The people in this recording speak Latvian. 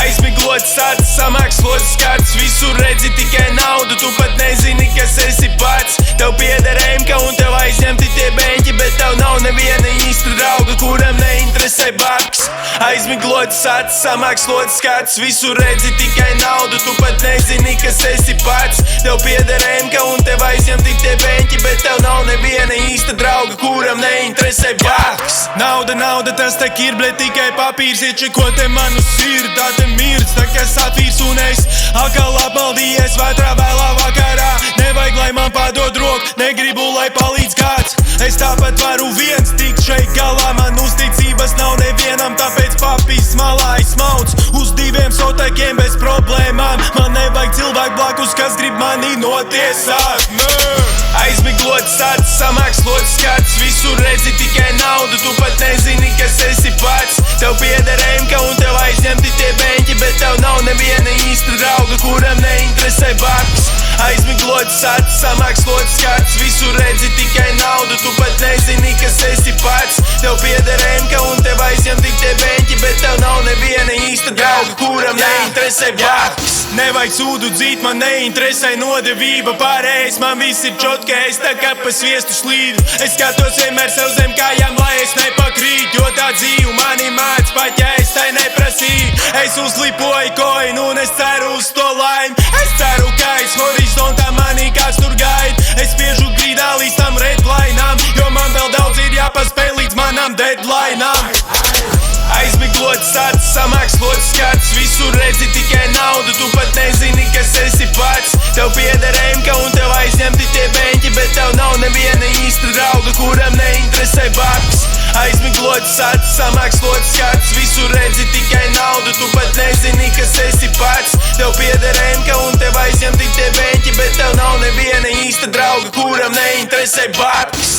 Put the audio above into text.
Aizmiglots acis, samākslots skats, visur redzi tikai naudu, tu pat nezini, kas esi pats. Tev pieder emka un tev aizņemti tie beņķi, bet tev nav neviena īsta drauga, kuram neinteresē baks. Aizmiglots acis, samākslots skats, visur redzi tikai naudu, tu pat nezini, kas esi pats. Tev pieder emka un tev aizņemti tie beņķi, bet tev nav neviena īsta drauga, kuram neinteresē baks. Nauda, nauda, tas tak ir, bļet, tikai papīrs, iečeko te manu sirdi, tā te mirdz, tā kā satvīrs un es atkal apmaldījies vētrā vēlā vakarā. Nevajag, lai man padod roku, negribu, lai palīdz kāds. Es tāpat varu viens tikt šeit galā, man uzticības nav nevienam, tāpēc papīs malā izmauc uz diviem sotekiem bez problēmām. Man nevajag cilvēku blakus, kas grib mani notiesāt. Aizmiglots acis, samākslots skats, visur redzi tikai naudu, tu pat nezini, kas esi pats. Tev pieder emka un tev aizņemti tie beņķi, bet tev nav neviena īsta drauga, kuram neinteresē baks. Aizmiglots acis, samākslots skats, visur redzi tikai naudu, tu pat nezini, kas esi pats. Tev pieder emka un tev aizņemti tie beņķi, bet tev nav neviena īsta drauga, kuram neinteresē baks. Nevajag sūdu dzīt, man neinteresē nodevība, pārējais man viss ir čotke, es tā kā pa sviestu slīdu. Es skatos vienmēr sev zem kājām, lai es nepakrīt, jo tā dzīve mani māc, pat ja es tai neprasīju. Es uzlipoju koinu un es ceru uz to laimi. Es ceru, ka es horizontā manī kāds tur gaid. Es spiežu grīdā līdz tam redlainām, jo man vēl daudz ir jāpaspēj līdz manam deadlainām. Aizmiglots acis, samākslots skats, visur redzi tikai naudu, tu pat nezini, kas esi pats. Tev pieder emka un tev aizņemti tie beņķi, bet tev nav neviena īsta drauga, kuram neinteresē baks. Aizmiglots acis, samākslots skats, visur redzi tikai naudu, tu pat nezini, kas esi pats. Tev pieder emka un tev aizņemti tie beņķi, bet tev nav neviena īsta drauga, kuram neinteresē baks.